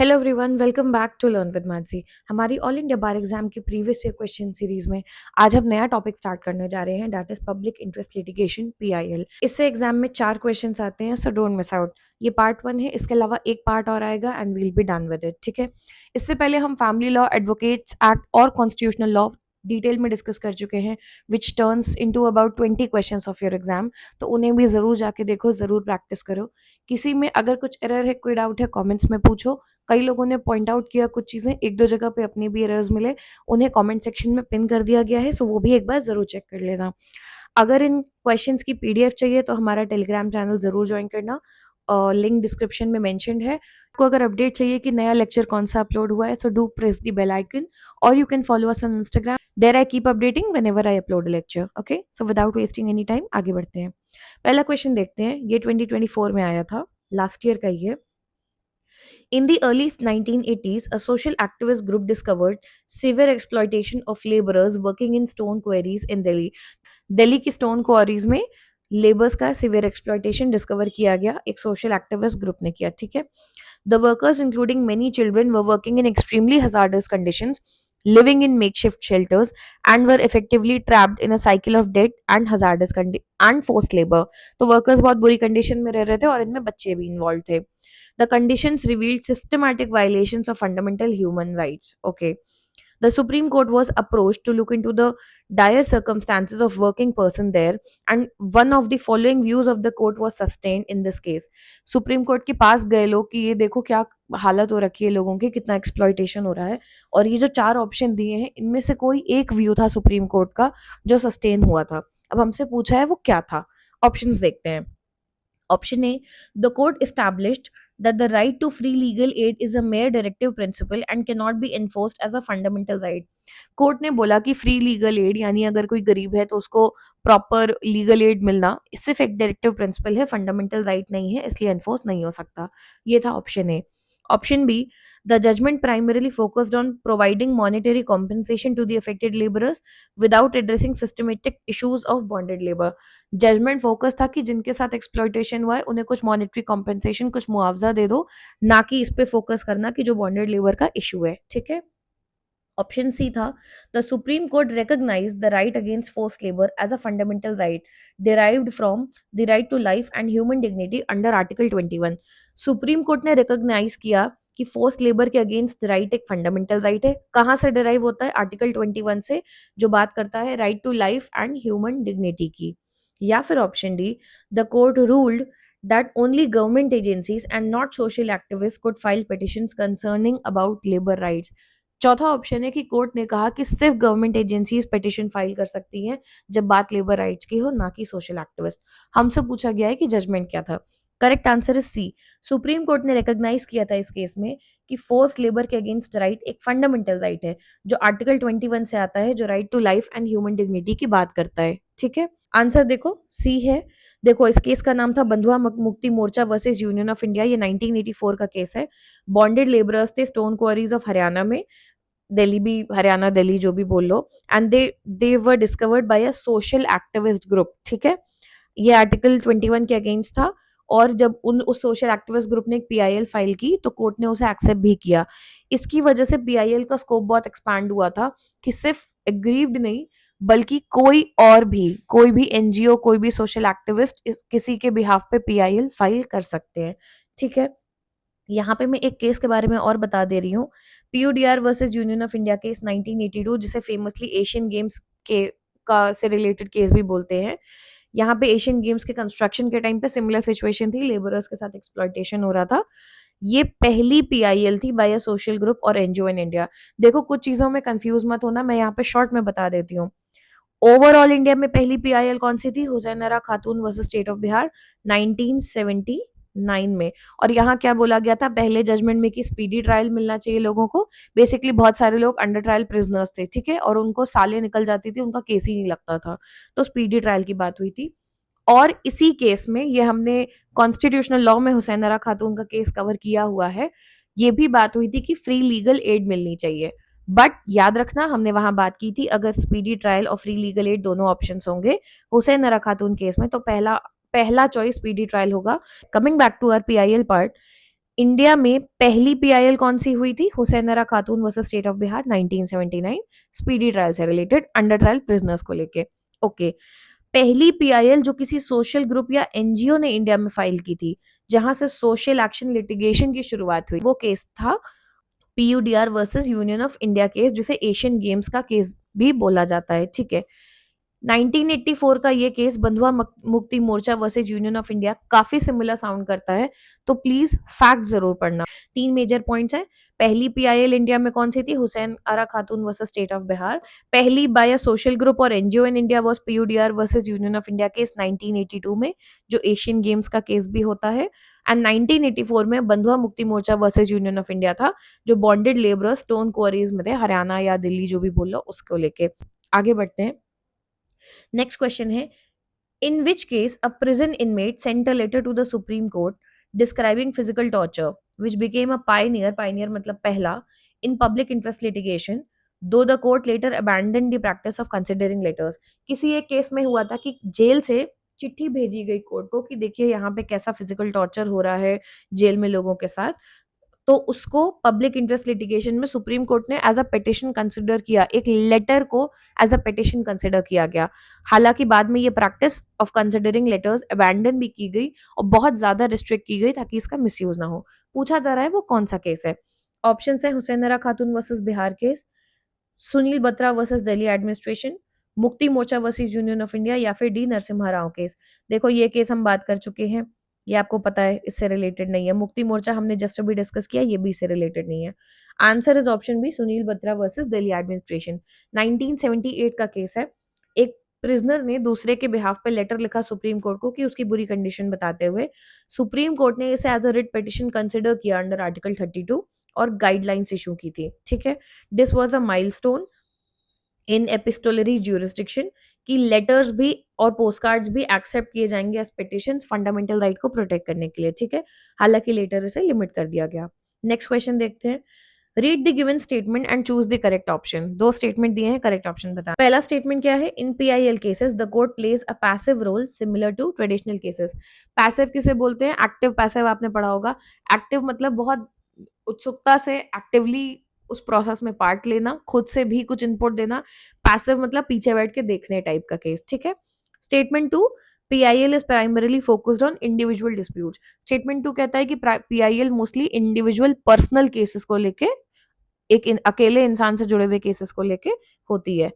Hello everyone, welcome back to learn with Mansi. हमारी all India bar exam की previous year question series में आज हम नया टॉपिक स्टार्ट करने जा रहे हैं, that is public interest litigation PIL. इससे एग्जाम में 4 क्वेश्चंस आते हैं, सो डोंट मिस आउट। ये पार्ट 1 है, इसके अलावा एक पार्ट और आएगा and will be done with it. ठीक है, इससे पहले हम फैमिली लॉ, एडवोकेट्स एक्ट और कॉन्स्टिट्यूशनल लॉ डिटेल में डिस्कस कर चुके हैं, which turns into about 20 questions of your exam. तो उन्हें भी जरूर जाके देखो, जरूर प्रैक्टिस करो। किसी में अगर कुछ एरर है, कोई डाउट है, कमेंट्स में पूछो। कई लोगों ने पॉइंट आउट किया कुछ चीज़ें, एक दो जगह पे अपने भी एरर्स मिले, उन्हें कमेंट सेक्शन में पिन कर दिया गया है, सो वो भी एक बार ज़रूर चेक कर लेना। अगर इन क्वेश्चंस की पीडीएफ चाहिए तो हमारा टेलीग्राम चैनल ज़रूर ज्वाइन करना, लिंक डिस्क्रिप्शन में मेंशन्ड है। आपको अगर अपडेट चाहिए कि नया लेक्चर कौन सा अपलोड हुआ है, so do press the bell icon और you can follow us on Instagram. There I keep updating whenever I upload a lecture. Okay, so without wasting any time आगे बढ़ते हैं। पहला क्वेश्चन देखते हैं, ये 2024 में आया था, लास्ट ईयर का ही है। In the early 1980s, a social activist group discovered severe exploitation of laborers working in stone quarries in Delhi. Delhi की स्टोन क्वारीज में लेबर्स का सिवियर एक्सप्लॉयटेशन डिस्कवर किया गया, एक सोशल एक्टिविस्ट ग्रुप ने किया। ठीक है, the workers including many children were working in extremely hazardous conditions, living in makeshift shelters, and were effectively trapped in a cycle of debt and hazardous and forced labor. तो workers बहुत बुरी condition में रह रहे थे और इनमें बच्चे भी इन्वॉल्व थे। The conditions revealed systematic violations of fundamental human rights. Okay. The Supreme Court was approached to look into the dire circumstances of working person there, and one of the following views of the court was sustained in this case. Supreme court के पास गए लोग कि ये देखो क्या हालत हो रखी है लोगों की, कितना एक्सप्लॉइटेशन हो रहा है, और ये जो 4 ऑप्शन दिए हैं इनमें से कोई एक व्यू था सुप्रीम कोर्ट का जो सस्टेन हुआ था। अब हमसे पूछा है वो क्या था। ऑप्शंस देखते हैं। Option A, the court established that the right to free legal aid is a mere directive principle and cannot be enforced as a fundamental right. Court ने बोला कि फ्री लीगल एड यानी अगर कोई गरीब है तो उसको प्रॉपर लीगल एड मिलना सिर्फ एक डायरेक्टिव प्रिंसिपल है, फंडामेंटल राइट नहीं है, इसलिए एनफोर्स नहीं हो सकता। ये था option A. Option B, the judgment primarily focused on providing monetary compensation to the affected laborers without addressing systematic issues of bonded labor. Judgment focus था कि जिनके साथ एक्सप्लॉयटेशन हुआ है उन्हें कुछ मॉनेटरी कॉम्पेंसेशन, कुछ मुआवजा दे दो, ना कि इस पे फोकस करना कि जो बॉन्डेड लेबर का इशू है। ठीक है, ऑप्शन सी था, the Supreme Court recognise the right against force labour as a fundamental right derived from the right to life and human dignity under article 21। Supreme Court ने recognise किया कि force labour के against right एक fundamental right है। कहां से derive होता है? आर्टिकल 21 से, जो बात करता है right to life and human dignity की। या फिर option D, the court ruled that only government agencies and not social activists could file petitions concerning about labor rights. चौथा ऑप्शन है कि कोर्ट ने कहा कि सिर्फ गवर्नमेंट एजेंसीज पिटिशन फाइल कर सकती हैं जब बात लेबर राइट्स की हो, ना कि सोशल एक्टिविस्ट। हमसे पूछा गया है कि जजमेंट क्या था। Correct answer is C. Supreme Court ने रिकॉग्नाइज किया था इस केस में कि फोर्स लेबर के अगेंस्ट राइट एक फंडामेंटल राइट है जो आर्टिकल 21 से आता है, जो right to life and human dignity की बात करता है। ठीक है, आंसर देखो सी है। देखो, इस केस का नाम था Bandhua Mukti Morcha versus union of India. ये 1984 का केस है। बॉन्डेड लेबरर्स थे स्टोन क्वारीज ऑफ हरियाणा में, दिल्ली भी हरियाणा, दिल्ली जो भी बोल लो, and they were discovered by a social activist group. ठीक है, ये आर्टिकल 21 के अगेंस्ट था, और जब उस सोशल एक्टिविस्ट ग्रुप ने एक पीआईएल फाइल की तो कोर्ट ने उसे एक्सेप्ट भी किया। इसकी वजह से पीआईएल का स्कोप बहुत एक्सपैंड हुआ था कि सिर्फ एग्रीव्ड नहीं बल्कि कोई भी एनजीओ, कोई भी सोशल एक्टिविस्ट किसी के बिहाफ पे पीआईएल फाइल कर सकते हैं। ठीक है, यहाँ पे मैं एक केस के बारे में और बता दे रही हूँ, PUDR versus union of India case 1982, जिसे फेमसली एशियन गेम्स के का से रिलेटेड केस भी बोलते हैं। यहाँ पे एशियन गेम्स के कंस्ट्रक्शन के टाइम पे सिमिलर सिचुएशन थी, लेबरर्स के साथ एक्सप्लॉयटेशन हो रहा था। ये पहली पीआईएल थी बाय अ सोशल ग्रुप और एनजीओ इन इंडिया। देखो, कुछ चीजों में कंफ्यूज मत होना, मैं यहाँ पे शॉर्ट में बता देती हूँ। ओवरऑल इंडिया में पहली पीआईएल कौन सी थी? हुसैन आरा खातून वर्सेस स्टेट ऑफ बिहार 1979 में। और यहाँ क्या बोला गया था पहले जजमेंट में कि स्पीडी ट्रायल मिलना चाहिए लोगों को। बेसिकली बहुत सारे लोग अंडर ट्रायल प्रिजनर्स थे, ठीक है, और उनको सालें निकल जाती थी, उनका केस ही नहीं लगता था, तो स्पीडी ट्रायल की बात हुई थी। और इसी केस में, ये हमने कॉन्स्टिट्यूशनल लॉ में हुसैन आरा खातून का केस कवर किया हुआ है, ये भी बात हुई थी कि फ्री लीगल एड मिलनी चाहिए। बट याद रखना, हमने वहां बात की थी अगर स्पीडी ट्रायल और फ्री लीगल एड दोनों ऑप्शंस होंगे हुसैन आरा खातून केस में, तो पहला पहला चॉइस स्पीडी ट्रायल होगा। Coming back to our PIL part, India में पहली पीआईएल कौन सी हुई थी? हुसैन आरा खातून versus state of Bihar 1979, speedy trial से रिलेटेड, अंडर ट्रायल प्रिजनर्स को लेके। ओके, पहली पीआईएल जो किसी सोशल ग्रुप या एनजीओ ने इंडिया में फाइल की थी, जहां से सोशल एक्शन लिटिगेशन की शुरुआत हुई, वो केस था PUDR versus union of India case, जिसे एशियन गेम्स का केस भी बोला जाता है। ठीक है, 1984 का ये केस बंधुआ Mukti Morcha versus union of India काफी सिमिलर साउंड करता है, तो प्लीज फैक्ट जरूर पढ़ना। 3 मेजर पॉइंट्स हैं। पहली पीआईएल इंडिया में कौन सी थी? हुसैन आरा खातून वर्सेस स्टेट ऑफ बिहार। पहली बाय अ सोशल ग्रुप और NGO in India was PUDR versus union of India case 1982 में, जो एशियन गेम्स का केस भी होता है। एंड 1984 में बंधुआ Mukti Morcha versus union of India था, जो बॉन्डेड लेबरर्स स्टोन क्वारीज में थे, हरियाणा या दिल्ली जो भी बोल लो उसको लेके। आगे बढ़ते हैं। नेक्स्ट क्वेश्चन है, in which case a prison inmate sent a letter to the Supreme Court describing physical torture which became a pioneer, pioneer मतलब पहला, in public interest litigation, though the court later abandon the practice of considering letters. किसी एक case में हुआ था कि jail से चिट्ठी भेजी गई कोर्ट को कि देखिए यहाँ पे कैसा फिजिकल टॉर्चर हो रहा है जेल में लोगों के साथ, तो उसको पब्लिक इंटरेस्ट लिटिगेशन में सुप्रीम कोर्ट ने एज अ पिटिशन कंसिडर किया, एक लेटर को एज अ पिटिशन कंसिडर किया गया। हालांकि बाद में ये practice of considering letters abandon भी की गई और बहुत ज्यादा रिस्ट्रिक्ट की गई ताकि इसका मिसयूज ना हो। पूछा जा रहा है वो कौन सा केस है? ऑप्शन है हुसैन आरा खातून versus Bihar case, Sunil Batra versus Delhi administration, मुक्ति Morcha versus union of India, या फिर डी नरसिम्हा राव केस। देखो ये केस हम बात कर चुके हैं, ये आपको पता है, इससे रिलेटेड नहीं है। मुक्ति मोर्चा हमने जस्ट अभी डिस्कस किया, ये भी इससे रिलेटेड नहीं है। Answer is option B, Sunil Batra versus Delhi administration. 1978 का केस है। एक प्रिजनर ने दूसरे के बिहाफ पे लेटर लिखा सुप्रीम कोर्ट को कि उसकी बुरी कंडीशन बताते हुए, सुप्रीम कोर्ट ने इसे as a writ petition consider किया अंडर आर्टिकल 32 और गाइडलाइंस इशू की थी। ठीक है, this was a milestone in epistolary jurisdiction कि लेटर्स भी और पोस्टकार्ड्स भी एक्सेप्ट किए जाएंगे एज पिटिशंस फंडामेंटल राइट को प्रोटेक्ट करने के लिए। ठीक है, हालांकि लेटर इसे लिमिट कर दिया गया। नेक्स्ट क्वेश्चन देखते हैं। Read the given statement and choose the correct option. दो स्टेटमेंट दिए हैं, करेक्ट ऑप्शन बता। पहला स्टेटमेंट क्या है? In PIL cases the court plays a passive role similar to traditional cases. Passive किसे बोलते हैं? एक्टिव पैसिव आपने पढ़ा होगा। एक्टिव मतलब बहुत उत्सुकता से एक्टिवली उस प्रोसेस में पार्ट लेना, खुद से भी कुछ इनपुट देना। पैसिव मतलब पीछे बैठ के देखने टाइप का केस। ठीक है, statement two, PIL is primarily focused on individual dispute. Statement two कहता है कि PIL mostly individual personal cases को लेके, एक अकेले इंसान से जुड़े हुए केसेस को लेके होती है।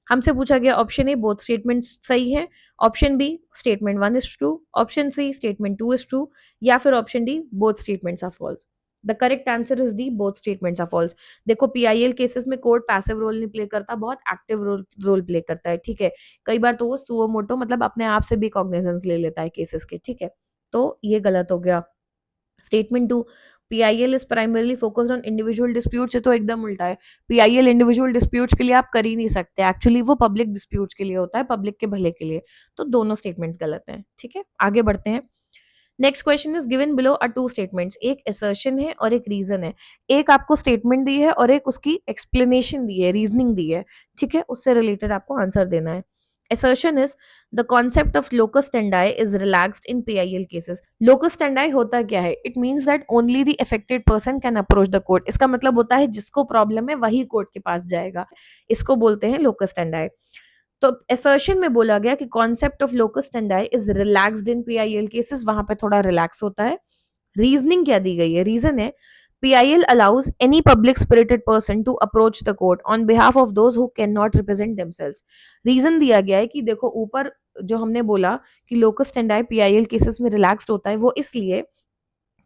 हमसे पूछा गया ऑप्शन ए बोथ स्टेटमेंट सही है, option B statement 1 is true, option C statement 2 is true, या फिर option D both statements are false. The correct answer is D, both statements are false. देखो पीआईएल केसेस में court passive role नहीं play करता, बहुत active role play करता है। ठीक है, कई बार तो वो सुओ मोटो मतलब अपने आप से भी कॉग्निजेंस ले लेता है केसेस के। ठीक है, तो ये गलत हो गया। Statement two, PIL is primarily focused on individual dispute, से तो एकदम उल्टा है। पीआईएल इंडिविजुअल डिस्प्यूट्स के लिए आप कर ही नहीं सकते, एक्चुअली वो पब्लिक डिस्प्यूट्स के लिए होता है, पब्लिक के भले के लिए। तो दोनों स्टेटमेंट्स गलत हैं। ठीक है, आगे बढ़ते हैं। Next question is given below are two statements. एक असर्शन है और एक रीजन है। एक आपको स्टेटमेंट दी है और एक उसकी एक्सप्लेनेशन दी है, रीजनिंग दी है। ठीक है, उससे रिलेटेड आपको आंसर देना है। Assertion is the concept of locus standi is relaxed in PIL cases. Locus standi होता क्या है? It means that only the affected person can approach the court. इसका मतलब होता है जिसको प्रॉब्लम है वही कोर्ट के पास जाएगा, इसको बोलते हैं locus standi। तो assertion में बोला गया कि concept of locus standi is relaxed in PIL cases, वहां पे थोड़ा रिलैक्स होता है। रीजनिंग क्या दी गई है? रीजन है PIL allows any public spirited person to approach the court on behalf of those who cannot represent themselves. Reason दिया गया है कि देखो ऊपर जो हमने बोला कि लोकस स्टैंडाई पीआईएल केसेस में रिलैक्स्ड होता है, वो इसलिए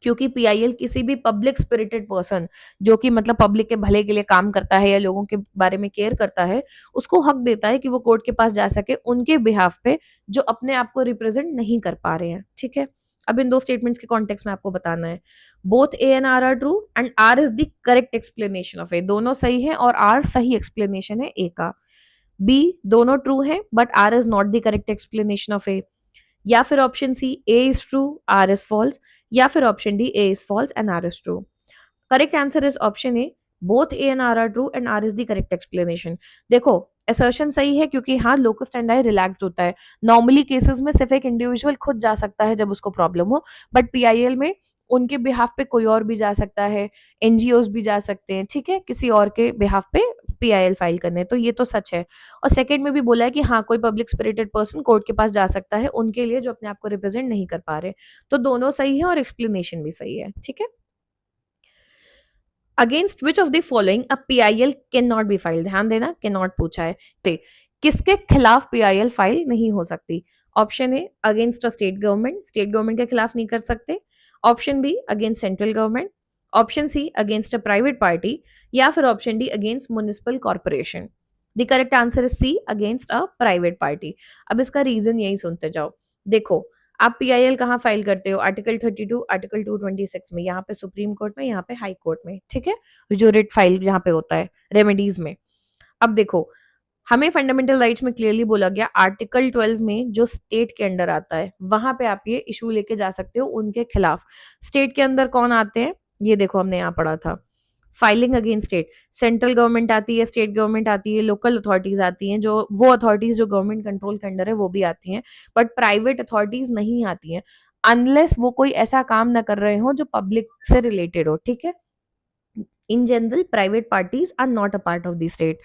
क्योंकि पीआईएल किसी भी पब्लिक स्पिरिटेड पर्सन जो कि मतलब पब्लिक के भले के लिए काम करता है या लोगों के बारे में केयर करता है, उसको हक देता है कि वो कोर्ट के पास जा सके उनके बिहाफ पे जो अपने आप को रिप्रेजेंट नहीं कर पा रहे हैं। ठीक है, अब इन दो स्टेटमेंट्स के कॉन्टेक्स्ट में आपको बताना है। Both A and R true and R is the correct explanation of A. दोनों सही है और आर सही एक्सप्लेनेशन है ए का। बी, दोनों ट्रू है but R is not the correct explanation of A. या फिर option C, A is true R is false, या फिर option D, A is false and R is true. Correct answer is option A, both A and R true and R is the correct explanation. देखो assertion सही है क्योंकि हाँ locus स्टैंडाई relaxed होता है। Normally cases में सिर्फ एक इंडिविजुअल खुद जा सकता है जब उसको प्रॉब्लम हो, बट पीआईएल में उनके बिहाफ पे कोई और भी जा सकता है, एनजीओज भी जा सकते हैं, ठीक है, किसी और के बिहाफ पे पीआईएल फाइल करने, तो ये तो सच है। और सेकंड में भी बोला है कि हाँ, कोई पब्लिक स्पिरिटेड पर्सन कोर्ट के पास जा सकता है उनके लिए जो अपने आप को रिप्रेजेंट नहीं कर पा रहे। तो दोनों सही है और एक्सप्लेनेशन भी सही है, ठीक है। Against which of the following a PIL can not be file, ध्यान देना, कैन नॉट पूछा है, किसके खिलाफ पीआईएल फाइल नहीं हो सकती? Option A against a state government के खिलाफ नहीं कर सकते। Option B against central government. Option C against a private party. या फिर option D against municipal corporation. The correct answer is C, against a private party. अब इसका reason यही सुनते जाओ। देखो, आप पीआईएल कहाँ फाइल करते हो? आर्टिकल 32, आर्टिकल 226 में, यहाँ पे सुप्रीम कोर्ट में, यहाँ पे हाई कोर्ट में, ठीक है, जो रेट फाइल यहाँ पे होता है रेमेडीज में। अब देखो, हमें फंडामेंटल राइट्स में क्लियरली बोला गया आर्टिकल 12 में जो स्टेट के अंडर आता है वहां पे आप ये इशू लेके जा सकते हो उनके खिलाफ। स्टेट के अंदर कौन आते हैं? ये देखो, हमने यहाँ पढ़ा था, filing against state, central government आती है, स्टेट गवर्नमेंट आती है, लोकल अथॉरिटीज आती हैं, जो वो अथॉरिटीज जो गवर्नमेंट कंट्रोल के अंडर है वो भी आती हैं, बट प्राइवेट अथॉरिटीज नहीं आती हैं अनलेस वो कोई ऐसा काम ना कर रहे हो जो पब्लिक से रिलेटेड हो, ठीक है। In general private parties are not a part of the state.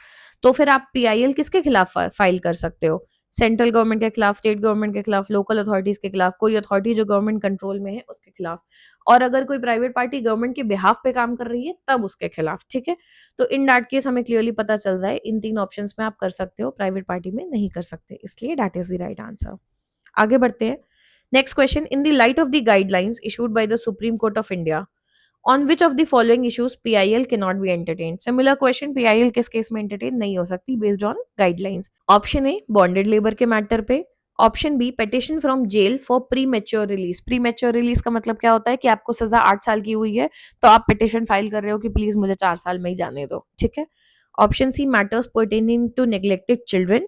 तो फिर आप पीआईएल किसके खिलाफ फाइल कर सकते हो? सेंट्रल गवर्नमेंट के खिलाफ, स्टेट गवर्नमेंट के खिलाफ, लोकल अथॉरिटीज के खिलाफ, कोई अथॉरिटी जो गवर्नमेंट कंट्रोल में है उसके खिलाफ। और अगर कोई प्राइवेट पार्टी गवर्नमेंट के बिहाफ पे काम कर रही है तब उसके खिलाफ, ठीक है। तो इन दैट केस हमें क्लियरली पता चल रहा है इन तीन ऑप्शंस में आप कर सकते हो, प्राइवेट पार्टी में नहीं कर सकते, इसलिए that is the right answer. आगे बढ़ते हैं। Next question, in the light of the guidelines issued by the Supreme court of India, on which of the following issues PIL cannot be entertained? Similar question, PIL किस केस में entertain नहीं हो सकती based on guidelines? Option A bonded labour के matter पे। Option B petition from jail for premature release. Premature release का मतलब क्या होता है कि आपको सजा 8 साल की हुई है तो आप पिटिशन फाइल कर रहे हो कि प्लीज मुझे 4 साल में ही जाने दो, ठीक है। Option C matters pertaining to neglected children.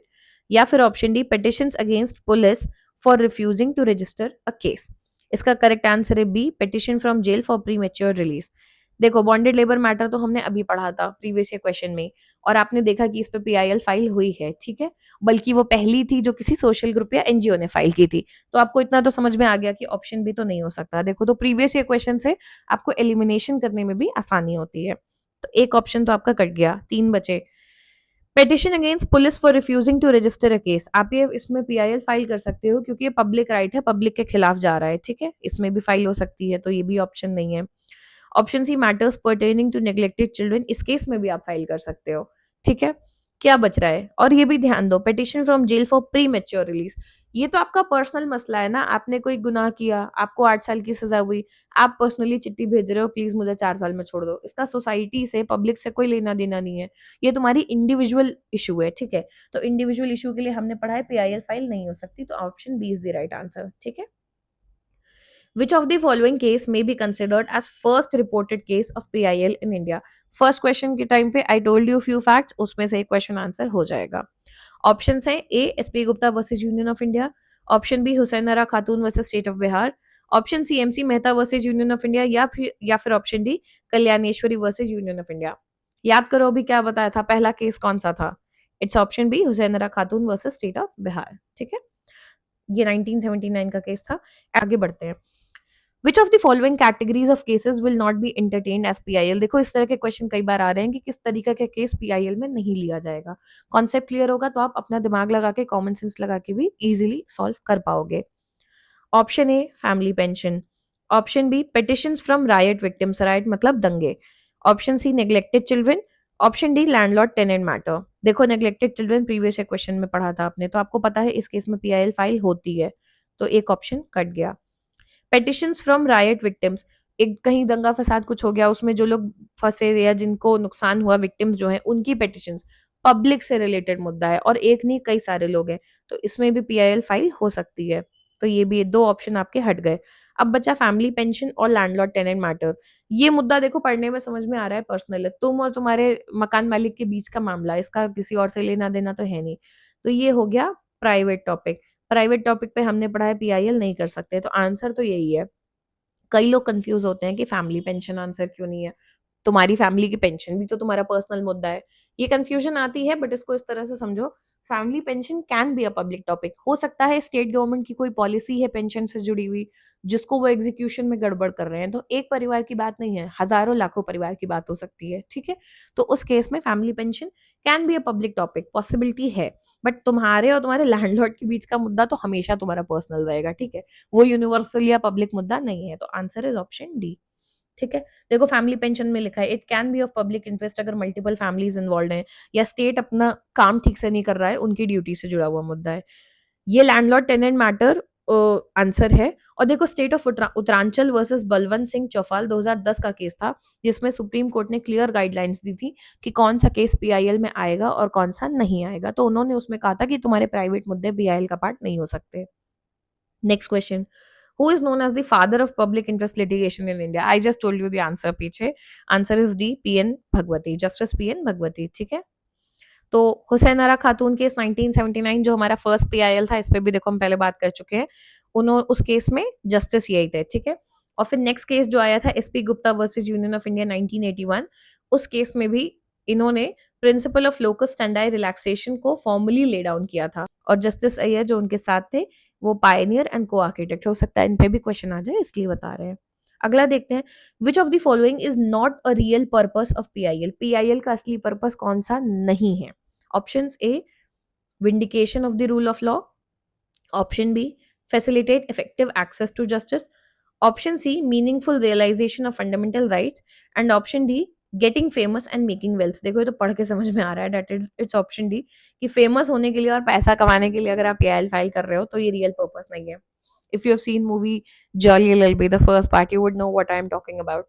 या फिर option D petitions against police for refusing to register a case. इसका करेक्ट आंसर है B, petition from jail for premature release. देखो, बॉन्डेड लेबर मैटर तो हमने अभी पढ़ा था प्रीवियस ईयर क्वेश्चन में, और आपने देखा कि इस पे पीआईएल फाइल हुई है, ठीक है, बल्कि वो पहली थी जो किसी सोशल ग्रुप या एनजीओ ने फाइल की थी। तो आपको इतना तो समझ में आ गया कि ऑप्शन भी तो नहीं हो सकता। देखो, तो प्रीवियस ईयर क्वेश्चन से आपको एलिमिनेशन करने में भी आसानी होती है। तो एक ऑप्शन तो आपका कट गया, 3 बचे। Petition against police for refusing to register a case, आप ये इसमें पीआईएल फाइल कर सकते हो क्योंकि ये पब्लिक राइट है, पब्लिक के खिलाफ जा रहा है, ठीक है, इसमें भी फाइल हो सकती है, तो ये भी ऑप्शन नहीं है। Option C matters pertaining to neglected children, इस केस में भी आप फाइल कर सकते हो, ठीक है। क्या बच रहा है? और ये भी ध्यान दो, petition from jail for premature release, ये तो आपका पर्सनल मसला है ना, आपने कोई गुनाह किया, आपको 8 साल की सजा हुई, आप पर्सनली चिट्ठी भेज रहे हो प्लीज मुझे 4 साल में छोड़ दो, इसका सोसाइटी से, पब्लिक से कोई लेना देना नहीं है, ये तुम्हारी इंडिविजुअल इशू है, ठीक है। तो इंडिविजुअल इशू के लिए हमने पढ़ा है पीआईएल फाइल नहीं हो सकती, तो option B is the right answer, ठीक है। Which of the following case may be considered as first reported case of PIL in India? First question के टाइम पे I told you few facts, उसमें से एक क्वेश्चन आंसर हो जाएगा। Option है A SP Gupta versus Union of India. Option B Hussain Ara Khatoon versus State of Bihar. Option C MC Mehta versus Union of India. या फिर option D Kalyaneshwari versus Union of India. याद करो अभी क्या बताया था, पहला केस कौन सा था? It's option B Hussain Ara Khatoon versus State of Bihar, ठीक है। ये 1979 का केस था। आगे बढ़ते हैं। Which of the following categories of cases will not be entertained as PIL? देखो, इस तरह के क्वेश्चन कई बार आ रहे हैं कि किस तरीके के केस पीआईएल में नहीं लिया जाएगा। कॉन्सेप्ट क्लियर होगा तो आप अपना दिमाग लगा के, कॉमन सेंस लगा के भी इजीली सॉल्व कर पाओगे। Option A family pension. Option B petitions from riot victims, riot मतलब दंगे। Option C neglected children. Option D landlord tenant matter. देखो, नेग्लेक्टेड चिल्ड्रन प्रीवियस क्वेश्चन में पढ़ा था आपने, तो आपको पता है इस केस में पीआईएल फाइल होती है, तो एक ऑप्शन कट गया। पेटिशंस फ्रॉम रायट विक्टिम्स, एक कहीं दंगा फसाद कुछ हो गया, उसमें जो लोग फंसे या जिनको नुकसान हुआ, विक्टिम्स जो हैं, उनकी पेटिशंस, पब्लिक से रिलेटेड मुद्दा है और एक नहीं कई सारे लोग हैं, तो इसमें भी पीआईएल फाइल हो सकती है। तो ये भी 2 ऑप्शन आपके हट गए। अब बचा फैमिली पेंशन और लैंडलॉर्ड टेनेंट मैटर। ये मुद्दा देखो पढ़ने में समझ में आ रहा है पर्सनल है, तुम और तुम्हारे मकान मालिक के बीच का मामला, इसका किसी और से लेना देना तो है नहीं। तो ये हो गया प्राइवेट टॉपिक। प्राइवेट टॉपिक पे हमने पढ़ा है पीआईएल नहीं कर सकते, तो आंसर तो यही है। कई लोग कंफ्यूज होते हैं कि फैमिली पेंशन आंसर क्यों नहीं है, तुम्हारी फैमिली की पेंशन भी तो तुम्हारा पर्सनल मुद्दा है। ये कंफ्यूजन आती है, बट इसको इस तरह से समझो, family pension can be a public topic. हो सकता है स्टेट गवर्नमेंट की कोई पॉलिसी है पेंशन से जुड़ी हुई, जिसको वो एग्जीक्यूशन में गड़बड़ कर रहे हैं, तो एक परिवार की बात नहीं है, हजारों लाखों परिवार की बात हो सकती है, ठीक है। तो उस केस में family pension can be a public topic, possibility है। बट तुम्हारे और तुम्हारे लैंडलॉर्ड के बीच का मुद्दा तो हमेशा तुम्हारा पर्सनल रहेगा, ठीक है, वो यूनिवर्सल या पब्लिक मुद्दा नहीं है। तो आंसर इज ऑप्शन डी, ठीक है। देखो फैमिली पेंशन में लिखा है it can be of public interest अगर मल्टीपल फैमिलीज इन्वॉल्व हैं या स्टेट अपना काम ठीक से नहीं कर रहा है, उनकी ड्यूटी से जुड़ा हुआ मुद्दा है। ये लैंडलॉर्ड टेनेंट मैटर आंसर है। और देखो State of Uttaranchal versus Balwant Singh Chaufal 2010 का केस था, जिसमें सुप्रीम कोर्ट ने क्लियर गाइडलाइंस दी थी कि कौन सा केस पीआईएल में आएगा और कौन सा नहीं आएगा। तो उन्होंने उसमें कहा था कि तुम्हारे प्राइवेट मुद्दे पीआईएल का पार्ट नहीं हो सकते। Next question, who is known as the father of public interest litigation in India? I just told you the answer पीछे। Answer is D, PN Bhagwati, justice PN Bhagwati, ठीक है। तो हुसैन आरा खातून केस 1979 जो हमारा फर्स्ट पीआईएल था, इस पे भी देखो हम पहले बात कर चुके हैं, उन्होंने उस केस में जस्टिस यही थे, ठीक है। और फिर नेक्स्ट केस जो आया था SP Gupta versus union of India 1981, उस केस में भी इन्होंने प्रिंसिपल ऑफ लोकस स्टैंडाई रिलैक्सेशन को फॉर्मली ले डाउन किया था। और जस्टिस अय्यर जो उनके साथ थे वो पायनियर एंड को आर्किटेक्ट, हो सकता है इन पे भी क्वेश्चन आ जाए इसलिए बता रहे हैं। अगला देखते हैं, which of the following is not a real purpose of PIL? PIL का असली पर्पस कौन सा नहीं है? Options A, vindication of the rule of law. Option B, facilitate effective access to justice. Option C, meaningful realization of fundamental rights. And option D, getting famous and making wealth. देखो ये तो पढ़ के समझ में आ रहा है that it's option D कि famous होने के लिए और पैसा कमाने के लिए अगर आप PIL फाइल कर रहे हो तो ये real purpose नहीं है। If you have seen movie Jolly LLB, the first part, you would know what I am talking about.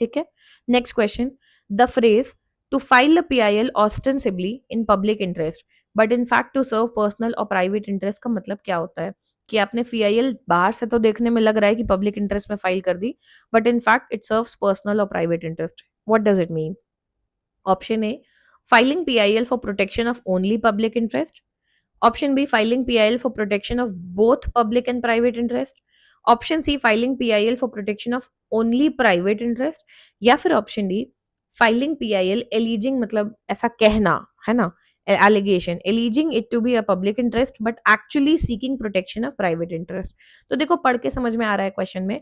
ठीक है। Next question, the phrase to file a PIL ostensibly in public interest but in fact to serve personal और private interest का मतलब क्या होता है? कि आपने पीआईएल बाहर से तो देखने में लग रहा है कि पब्लिक इंटरेस्ट में फाइल कर दी, but in fact it serves personal और private interest. What does it mean? Option A, filing PIL for protection of only public interest. Option B, filing PIL for protection of both public and private interest. Option C, filing PIL for protection of only private interest. या फिर option D, filing PIL alleging मतलब ऐसा कहना है ना, allegation alleging it to be a public interest but actually seeking protection of private interest। तो देखो पढ़ के समझ में आ रहा है क्वेश्चन में,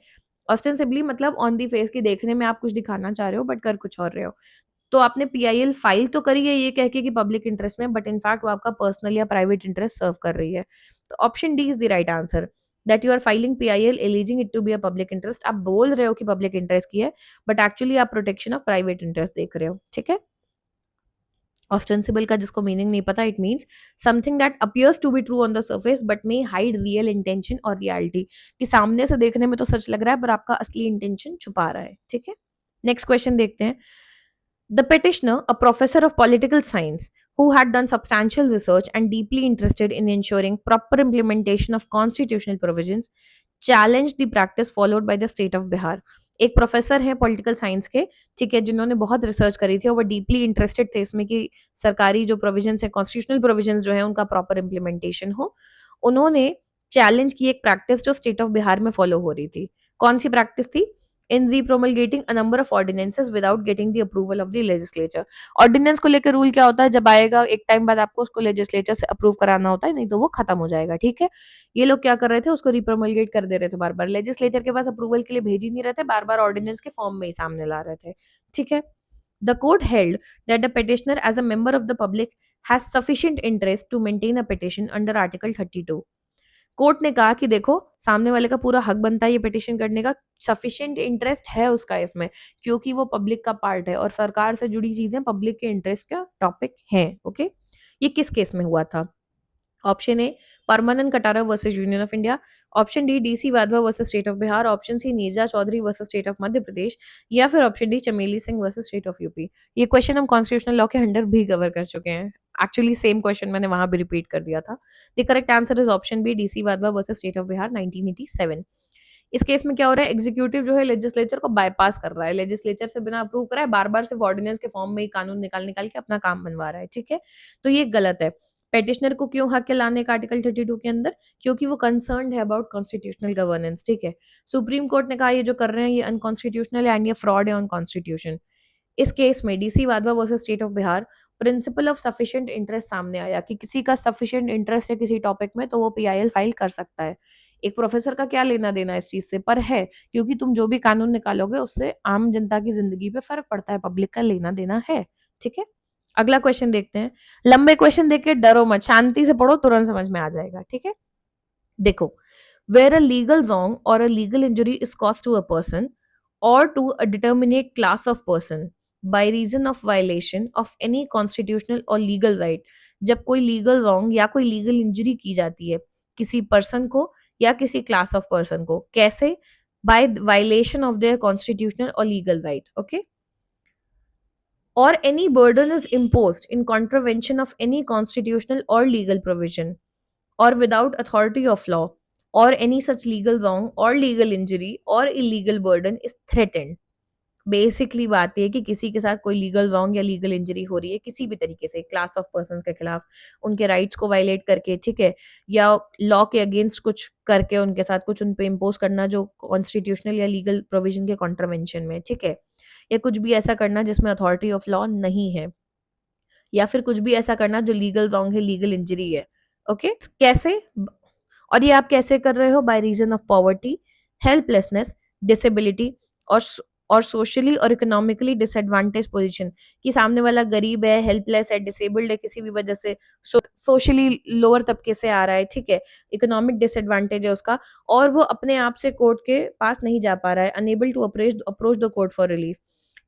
ostensibly मतलब ऑन दी फेस की देखने में आप कुछ दिखाना चाह रहे हो बट कर कुछ और रहे हो। तो आपने पीआईएल फाइल तो करी है ये कह के कि पब्लिक इंटरेस्ट में, बट इनफैक्ट वो आपका पर्सनल या प्राइवेट इंटरेस्ट सर्व कर रही है। तो option D is the right answer, that you are filing PIL alleging it to be a public interest. आप बोल रहे हो कि पब्लिक इंटरेस्ट की है बट एक्चुअली आप प्रोटेक्शन ऑफ प्राइवेट इंटरेस्ट देख रहे हो, ठीक है। ऑस्टेंसिबल का जिसको मीनिंग नहीं पता, it means something that appears to be true on the surface but may hide real intention और रियलिटी, कि सामने से देखने में तो सच लग रहा है पर आपका असली इंटेंशन छुपा रहा है, ठीक है। नेक्स्ट क्वेश्चन देखते हैं, the petitioner, a professor of political science who had done substantial research and deeply interested in ensuring proper implementation of constitutional provisions, challenged the practice followed by the state of Bihar. एक professor हैं political science के, ठीक है, जिन्होंने बहुत research करी थी और वो डीपली इंटरेस्टेड थे इसमें कि सरकारी जो प्रोविजंस है, कॉन्स्टिट्यूशनल प्रोविजंस जो है उनका प्रॉपर इम्प्लीमेंटेशन हो। उन्होंने चैलेंज की एक प्रैक्टिस जो स्टेट ऑफ बिहार में फॉलो हो रही थी। कौन सी प्रैक्टिस थी? इन promulgating a number of ordinances without getting the approval of the legislature। Ordinance को लेकर रूल क्या होता है, जब आएगा एक टाइम बाद आपको उसको लेजिस्लेचर से अप्रूव कराना होता है, नहीं तो वो खत्म हो जाएगा, ठीक है। ये लोग क्या कर रहे थे, उसको रिप्रोमलगेट कर दे रहे थे बार बार, लेजिस्लेचर के पास अप्रूवल के लिए भेज ही नहीं रहे थे, बार बार ऑर्डिनेंस के फॉर्म में ही सामने ला रहे थे, ठीक है। The court held that the petitioner as a member of the public has sufficient interest to maintain a petition under article 32। Court ने कहा कि देखो सामने वाले का पूरा हक बनता है ये पिटिशन करने का, सफिशिएंट इंटरेस्ट है उसका इसमें, क्योंकि वो पब्लिक का पार्ट है और सरकार से जुड़ी चीजें पब्लिक के इंटरेस्ट का टॉपिक है, ओके। ये किस केस में हुआ था? Option A, Parmanand Katara versus union of India. Option D, DC Wadhwa versus state of Bihar. Option C, Neerja Chaudhary versus state of Madhya Pradesh. या फिर option D, Chameli Singh versus state of UP. ये क्वेश्चन हम कॉन्स्टिट्यूशनल लॉ के अंडर भी कवर कर चुके हैं, एक्चुअली सेम क्वेश्चन मैंने वहां भी रिपीट कर दिया था। The correct answer is option B, DC Wadhwa versus state of Bihar 1987। इस केस में क्या हो रहा है, एग्जीक्यूटिव जो है लेजिस्लेचर को बाईपास कर रहा है, लेजिस्लेचर से बिना अप्रूव करा है, बार बार सिर्फ ऑर्डिनेंस के फॉर्म में ही कानून निकाल निकाल के अपना काम बनवा रहा है, ठीक है। तो ये गलत है। पेटिशनर को क्यों हक है लाने का आर्टिकल 32 के अंदर? क्योंकि वो कंसर्न्ड है अबाउट कॉन्स्टिट्यूशनल गवर्नेंस, ठीक है। सुप्रीम कोर्ट ने कहा ये जो कर रहे हैं ये अनकॉन्स्टिट्यूशनल है एंड ये फ्रॉड है ऑन कॉन्स्टिट्यूशन। इस केस में DC Wadhwa versus state of Bihar principle of sufficient interest सामने आया कि किसी का सफिशिएंट इंटरेस्ट है किसी टॉपिक में तो वो पीआईएल फाइल कर सकता है। एक प्रोफेसर का क्या लेना देना इस चीज से, पर है, क्योंकि तुम जो भी कानून निकालोगे उससे आम जनता की जिंदगी पे फर्क पड़ता है, पब्लिक का लेना देना है। ठीक है, अगला क्वेश्चन देखते हैं। लंबे क्वेश्चन देख के डरो मत, शांति से पढ़ो, तुरंत समझ में आ जाएगा। ठीक है, देखो, where a legal wrong or a legal injury is caused to a person or to a determinate class of person by reason of violation of any constitutional or legal right, जब कोई लीगल रॉन्ग या कोई legal injury की जाती है किसी person को या किसी क्लास ऑफ पर्सन को, कैसे? By violation of their constitutional और legal right, okay, or any burden is imposed in contravention of any constitutional or legal provision or without authority of law, or any such legal wrong or legal injury or illegal burden is threatened। Basically बात ये है कि किसी के साथ कोई legal wrong या legal injury हो रही है किसी भी तरीके से क्लास ऑफ पर्सन के खिलाफ, उनके राइट्स को वायलेट करके, ठीक है, या लॉ के अगेंस्ट कुछ करके उनके साथ कुछ उन पे इम्पोज करना जो कॉन्स्टिट्यूशनल या लीगल प्रोविजन के कॉन्ट्रवेंशन में, ठीक है, या कुछ भी ऐसा करना जिसमें अथॉरिटी ऑफ लॉ नहीं है, या फिर कुछ भी ऐसा करना जो लीगल रॉन्ग है, लीगल इंजरी है। ओके, कैसे? और ये आप कैसे कर रहे हो? By reason of poverty, helplessness, disability और सोशली और इकोनॉमिकली डिसएडवांटेज पोजीशन, कि सामने वाला गरीब है, हेल्पलेस है, डिसेबल्ड है किसी भी वजह से, सोशली लोअर तबके से आ रहा है, ठीक है, इकोनॉमिक डिसएडवांटेज है उसका, और वो अपने आप से कोर्ट के पास नहीं जा पा रहा है, unable to approach the court for relief.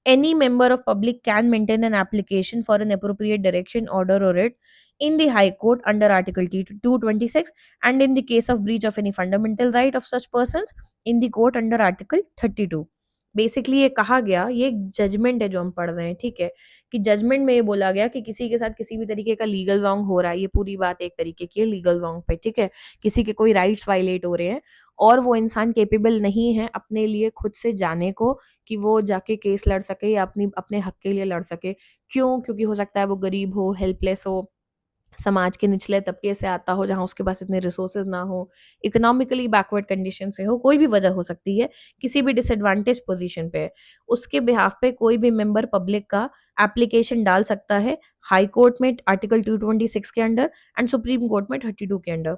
Any member of public can maintain an application for an appropriate direction, order, or writ in the High Court under Article 226, and in the case of breach of any fundamental right of such persons in the court under Article 32। Basically ये कहा गया, ये एक judgement है जो हम पढ़ रहे हैं, ठीक है, कि जजमेंट में ये बोला गया कि किसी के साथ किसी भी तरीके का लीगल रॉन्ग हो रहा है, ये पूरी बात एक तरीके की है लीगल रॉन्ग पे, ठीक है, किसी के कोई राइट्स वायलेट हो रहे हैं और वो इंसान केपेबल नहीं है अपने लिए खुद से जाने को कि वो जाके केस लड़ सके या अपने हक के लिए लड़ सके। क्यों? क्योंकि हो सकता है वो गरीब हो, हेल्पलेस हो, समाज के निचले तबके से आता हो जहाँ उसके पास इतने रिसोर्सेज ना हो, इकोनॉमिकली बैकवर्ड कंडीशन से हो, कोई भी वजह हो सकती है, किसी भी डिसएडवांटेज पोजीशन पे है, उसके बिहाफ पे कोई भी मेंबर पब्लिक का एप्लीकेशन डाल सकता है हाई कोर्ट में आर्टिकल 226 के अंडर एंड सुप्रीम कोर्ट में 32 के under,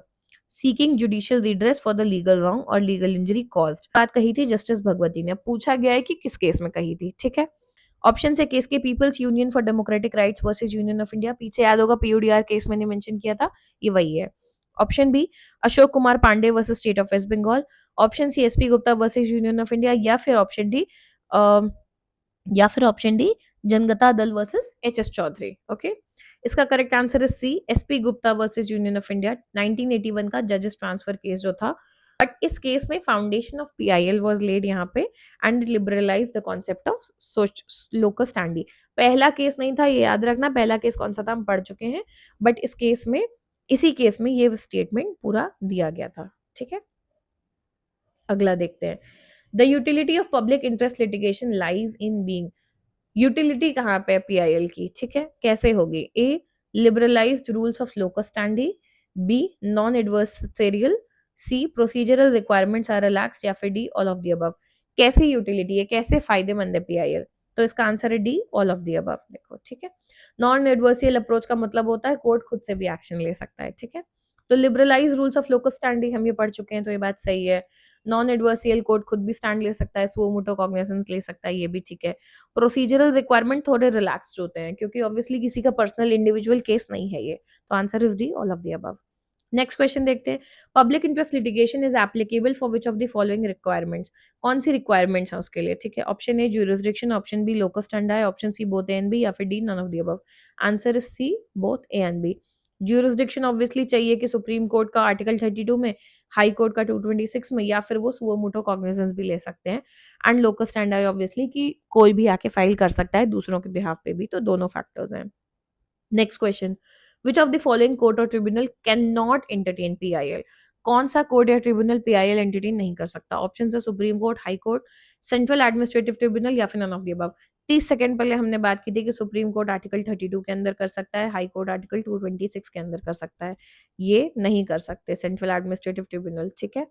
seeking judicial redress for the legal wrong और लीगल इंजरी कॉज्ड। बात कही थी जस्टिस भगवती ने, पूछा गया है कि किस केस में कही थी, ठीक है। ऑप्शन से केस के people's union for democratic rights versus union of India, पीछे याद होगा पीयूडीआर केस मैंने मेंशन किया था, ये वही है। Option B Ashok Kumar Pande versus state of West Bengal, option C SP Gupta versus union of India, या फिर option D Janata Dal versus H S Chaudhary. Okay, इसका करेक्ट आंसर है C SP Gupta versus union of India, 1981 का जजेस ट्रांसफर केस जो था, बट इस केस में foundation of PIL was laid यहाँ पे and liberalise the concept of locus standi. पहला केस नहीं था, ये याद रखना, पहला केस कौन सा था हम पढ़ चुके हैं, बट इस केस में, इसी केस में ये स्टेटमेंट पूरा दिया गया था। ठीक है, अगला देखते हैं। The utility of public interest litigation lies in being, utility कहाँ पे है पीआईएल की, ठीक है, कैसे होगी? A liberalised rules of locus standi, B non adversarial, C procedural requirements are relaxed, या फिर D all of the above. कैसे यूटिलिटी है, कैसे फायदेमंद है पीआईएल? तो इसका आंसर है D all of the above. देखो, ठीक है, नॉन एडवर्सियल अप्रोच का मतलब होता है कोर्ट खुद से भी एक्शन ले सकता है, ठीक है। तो liberalise rules of locus standi हम ये पढ़ चुके हैं, तो ये बात सही है। नॉन एडवर्सियल कोर्ट खुद भी स्टैंड ले सकता है, सुओ मोटो कॉग्निजेंस ले सकता है, ये भी ठीक है। प्रोसीजरल रिक्वायरमेंट थोड़े रिलैक्स्ड होते हैं क्योंकि ऑब्वियसली किसी का पर्सनल इंडिविजुअल केस नहीं है ये, तो answer is D all of the above. Next question देखते हैं। Public interest litigation is applicable for which of the following requirements, कौन सी रिक्वायरमेंट्स हैं उसके लिए, ठीक है। Option A jurisdiction, option B locus standi, option C both A and B, या फिर D none of the above. Answer is C both A and B. Jurisdiction obviously चाहिए कि सुप्रीम कोर्ट का आर्टिकल 32 में, हाई कोर्ट का 226 में, या फिर वो सुओ मोटो कॉग्निजेंस भी ले सकते हैं। एंड लोकस स्टैंडी ऑब्वियसली कि कोई भी आके फाइल कर सकता है दूसरों के बिहाफ पे भी, तो दोनों फैक्टर्स हैं। Next question, which of the following court or tribunal can not entertain PIL, कौन सा कोर्ट या ट्रिब्यूनल पीआईएल एंटरटेन नहीं कर सकता? ऑप्शन है Supreme Court, High Court, central administrative tribunal, या फिर none of the above. 30 second पहले हमने बात की थी कि सुप्रीम कोर्ट आर्टिकल 32 के अंदर कर सकता है, हाई कोर्ट आर्टिकल 226 के अंदर कर सकता है, ये नहीं कर सकते सेंट्रल एडमिनिस्ट्रेटिव ट्रिब्यूनल, ठीक है।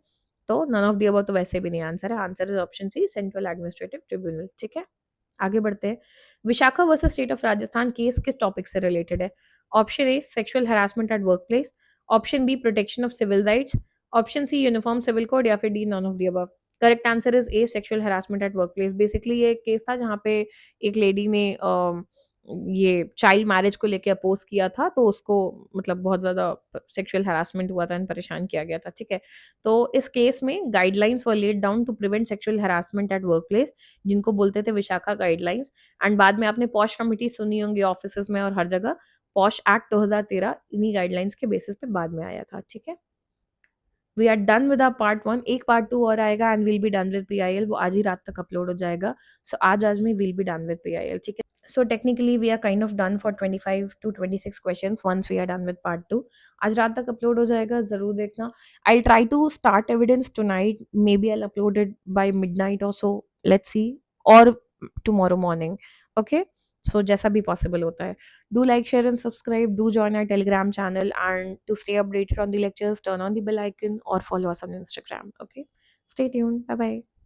तो नन ऑफ द अबव तो वैसे भी नहीं आंसर है, answer is option C central administrative tribunal, ठीक है। आगे बढ़ते हैं। Vishakha versus state of Rajasthan case किस टॉपिक से रिलेटेड है? Option A sexual harassment at work place, option B protection of civil rights, option C uniform civil code या फिर D none of the above. Correct answer is A sexual harassment at work place. Basically ये एक case था जहाँ पे एक lady ने ये चाइल्ड मैरिज को लेके अपोज किया था, तो उसको मतलब बहुत ज़्यादा सेक्सुअल हरासमेंट हुआ था एंड परेशान किया गया था, ठीक है। तो इस केस में guidelines were laid down to prevent sexual harassment at work place, जिनको बोलते थे विशाखा गाइडलाइंस। एंड बाद में आपने पॉश कमिटी सुनी होंगी ऑफिस में और हर जगह। पॉश एक्ट 2013 इन्हीं गाइडलाइंस के बेसिस पे बाद में आया था, ठीक है। We are done with our part 1। एक पार्ट 2 और आएगा and will be done with PIL. वो आज ही रात तक अपलोड हो जाएगा। सो आज में will be done with PIL, ठीक है। So technically we are kind of done for 25 to 26 questions once we are done with part 2. आज रात तक अपलोड हो जाएगा, ज़रूर देखना। I'll try to start evidence tonight. Maybe I'll upload it by midnight or so. Let's see. Or tomorrow morning. Okay? So जैसा भी possible होता है. Do like, share and subscribe. Do join our Telegram channel, and to stay updated on the lectures, turn on the bell icon or follow us on Instagram. Okay? Stay tuned. Bye bye.